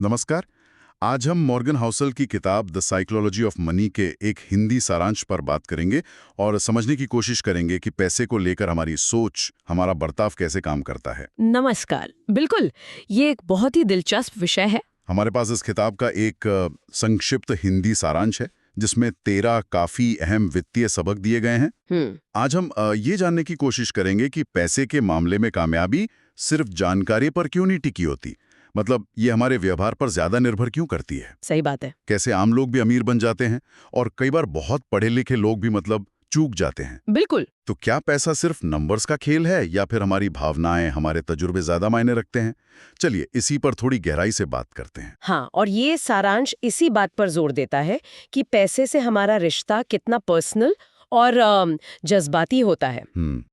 नमस्कार। आज हम मॉर्गन हाउसल की किताब द साइकोलॉजी ऑफ मनी के एक हिंदी सारांश पर बात करेंगे और समझने की कोशिश करेंगे कि पैसे को लेकर हमारी सोच, हमारा बर्ताव कैसे काम करता है। नमस्कार। बिल्कुल, ये एक बहुत ही दिलचस्प विषय है। हमारे पास इस किताब का एक संक्षिप्त हिंदी सारांश है जिसमें 13 काफी अहम वित्तीय सबक दिए गए हैं। आज हम ये जानने की कोशिश करेंगे कि पैसे के मामले में कामयाबी सिर्फ जानकारी पर क्यों नहीं टिकी होती। मतलब ये हमारे व्यवहार पर ज्यादा निर्भर क्यों करती है। सही बात है। कैसे आम लोग भी अमीर बन जाते हैं और कई बार बहुत पढ़े लिखे लोग भी मतलब चूक जाते हैं। बिल्कुल। तो क्या पैसा सिर्फ नंबर्स का खेल है या फिर हमारी भावनाएं, हमारे तजुर्बे ज्यादा मायने रखते हैं। चलिए इसी पर थोड़ी गहराई से बात करते हैं। हाँ, और ये सारांश इसी बात पर जोर देता है कि पैसे से हमारा रिश्ता कितना पर्सनल और जज्बाती होता है।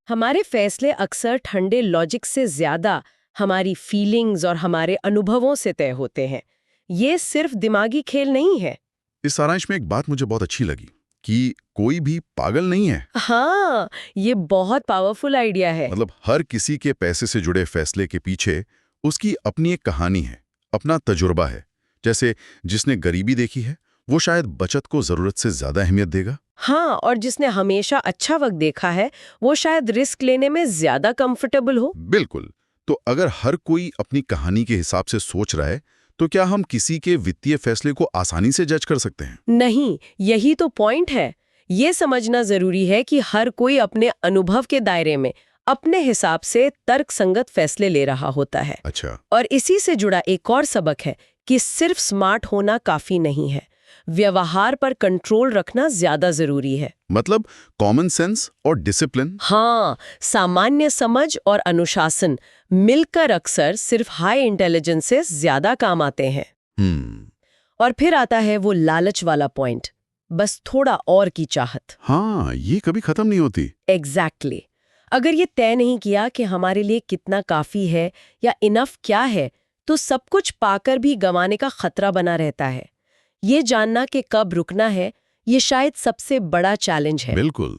हमारे फैसले अक्सर ठंडे लॉजिक से ज्यादा हमारी फीलिंग्स और हमारे अनुभवों से तय होते हैं। ये सिर्फ दिमागी खेल नहीं है। इस सारांश में एक बात मुझे बहुत अच्छी लगी कि कोई भी पागल नहीं है। हाँ, ये बहुत पावरफुल आइडिया है। मतलब हर किसी के पैसे से जुड़े फैसले के पीछे उसकी अपनी एक कहानी है, अपना तजुर्बा है। जैसे जिसने गरीबी देखी है वो शायद बचत को जरूरत से ज्यादा अहमियत देगा। हाँ, और जिसने हमेशा अच्छा वक्त देखा है वो शायद रिस्क लेने में ज्यादा कंफर्टेबल हो। बिल्कुल। तो अगर हर कोई अपनी कहानी के हिसाब से सोच रहा है तो क्या हम किसी के वित्तीय फैसले को आसानी से जज कर सकते हैं? नहीं, यही तो पॉइंट है। ये समझना जरूरी है कि हर कोई अपने अनुभव के दायरे में अपने हिसाब से तर्कसंगत फैसले ले रहा होता है। अच्छा। और इसी से जुड़ा एक और सबक है कि सिर्फ स्मार्ट होना काफी नहीं है, व्यवहार पर कंट्रोल रखना ज्यादा जरूरी है। मतलब कॉमन सेंस और डिसिप्लिन। हाँ, सामान्य समझ और अनुशासन मिलकर अक्सर सिर्फ हाई इंटेलिजेंस से ज्यादा काम आते हैं। और फिर आता है वो लालच वाला पॉइंट, बस थोड़ा और की चाहत। हाँ, ये कभी खत्म नहीं होती। एग्जैक्टली। अगर ये तय नहीं किया कि हमारे लिए कितना काफी है या इनफ क्या है, तो सब कुछ पाकर भी गंवाने का खतरा बना रहता है। ये जानना कि कब रुकना है, ये शायद सबसे बड़ा चैलेंज है। बिल्कुल।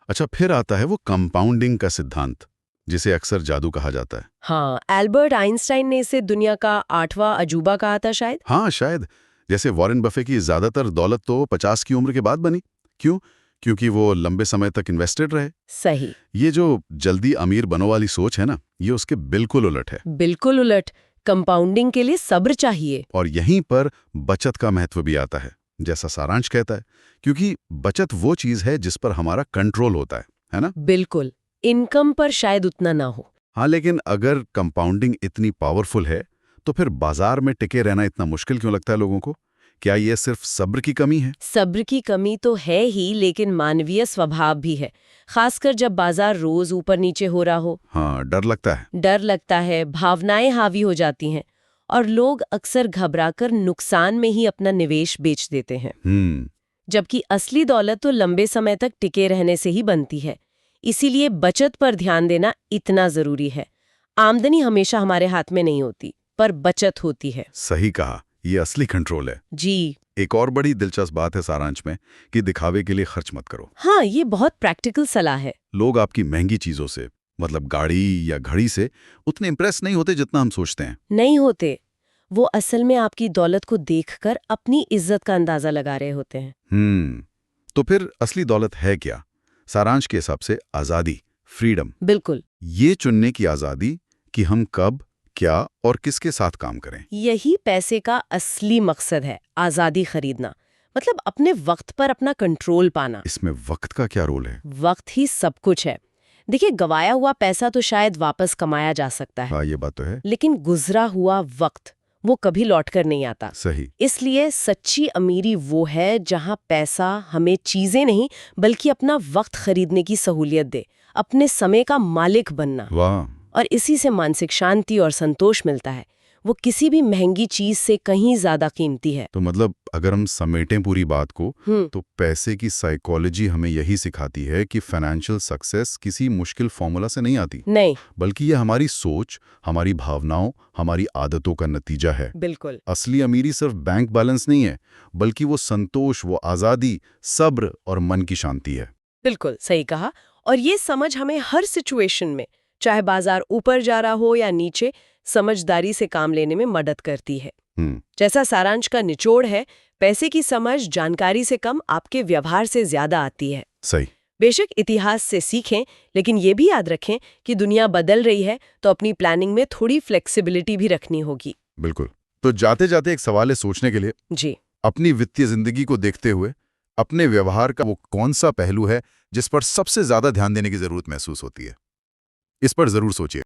अच्छा, फिर आता है वो कंपाउंडिंग का सिद्धांत, जिसे अक्सर जादू कहा जाता है। हाँ, एल्बर्ट आइंस्टाइन ने इसे दुनिया का 8वां अजूबा कहा था शायद। हाँ शायद। जैसे वॉरेन बफे की ज्यादातर दौलत तो 50 की उम्र के बाद बनी। क्यों? क्योंकि वो लंबे समय तक इन्वेस्टेड रहे। सही। ये जो जल्दी अमीर बनो वाली सोच है ना, ये उसके बिल्कुल उलट है। बिल्कुल उलट। कंपाउंडिंग के लिए सब्र चाहिए। और यहीं पर बचत का महत्व भी आता है, जैसा सारांश कहता है। क्योंकि बचत वो चीज है जिस पर हमारा कंट्रोल होता है ना? बिल्कुल। इनकम पर शायद उतना ना हो। हाँ, लेकिन अगर कंपाउंडिंग इतनी पावरफुल है तो फिर बाजार में टिके रहना इतना मुश्किल क्यों लगता है लोगों को? क्या ये सिर्फ सब्र की कमी है? सब्र की कमी तो है ही, लेकिन मानवीय स्वभाव भी है, खासकर जब बाजार रोज ऊपर नीचे हो रहा हो। हाँ, डर लगता है। डर लगता है, भावनाएं हावी हो जाती हैं और लोग अक्सर घबराकर नुकसान में ही अपना निवेश बेच देते हैं। जबकि असली दौलत तो लंबे समय तक टिके रहने से ही बनती है। इसीलिए बचत पर ध्यान देना इतना जरूरी है। आमदनी हमेशा हमारे हाथ में नहीं होती, पर बचत होती है। सही कहा, ये असली कंट्रोल है। जी। एक और बड़ी दिलचस्प बात है सारांश में कि दिखावे के लिए खर्च मत करो। हाँ, ये बहुत प्रैक्टिकल सलाह है। लोग आपकी महंगी चीजों से, मतलब गाड़ी या घड़ी से, उतने इंप्रेस नहीं होते जितना हम सोचते हैं। नहीं होते। वो असल में आपकी दौलत को देखकर अपनी इज्जत का अंदाजा लगा रहे होते हैं। तो फिर असली दौलत है क्या? सारांश के हिसाब से आजादी, फ्रीडम। बिल्कुल। ये चुनने की आजादी कि हम कब, क्या और किसके साथ काम करें। यही पैसे का असली मकसद है, आजादी खरीदना। मतलब अपने वक्त पर अपना कंट्रोल पाना। इसमें वक्त का क्या रोल है? वक्त ही सब कुछ है। देखिए, गवाया हुआ पैसा तो शायद वापस कमाया जा सकता है। हाँ, ये बात तो है। लेकिन गुजरा हुआ वक्त वो कभी लौट कर नहीं आता। सही। इसलिए सच्ची अमीरी वो है जहां पैसा हमें चीजें नहीं बल्कि अपना वक्त खरीदने की सहूलियत दे, अपने समय का मालिक बनना। वाह। और इसी से मानसिक शांति और संतोष मिलता है। वो किसी भी महंगी चीज से कहीं ज्यादा कीमती है। तो मतलब अगर हम समेटें पूरी बात को, तो पैसे की साइकोलॉजी हमें यही सिखाती है कि फाइनेंशियल सक्सेस किसी मुश्किल फॉर्मूला से नहीं आती। नहीं, बल्कि ये हमारी सोच, हमारी भावनाओं, हमारी आदतों का नतीजा है। बिल्कुल। असली अमीरी सिर्फ बैंक बैलेंस नहीं है, बल्कि वो संतोष, वो आजादी, सब्र और मन की शांति है। बिल्कुल सही कहा। और ये समझ हमें हर सिचुएशन में, चाहे बाजार ऊपर जा रहा हो या नीचे, समझदारी से काम लेने में मदद करती है। जैसा सारांश का निचोड़ है, पैसे की समझ जानकारी से कम आपके व्यवहार से ज्यादा आती है। सही। बेशक इतिहास से सीखें, लेकिन ये भी याद रखें कि दुनिया बदल रही है, तो अपनी प्लानिंग में थोड़ी फ्लेक्सिबिलिटी भी रखनी होगी। बिल्कुल। तो जाते जाते एक सवाल है सोचने के लिए, जी। अपनी वित्तीय जिंदगी को देखते हुए अपने व्यवहार का वो कौन सा पहलू है जिस पर सबसे ज्यादा ध्यान देने की जरूरत महसूस होती है? इस पर जरूर सोचिए।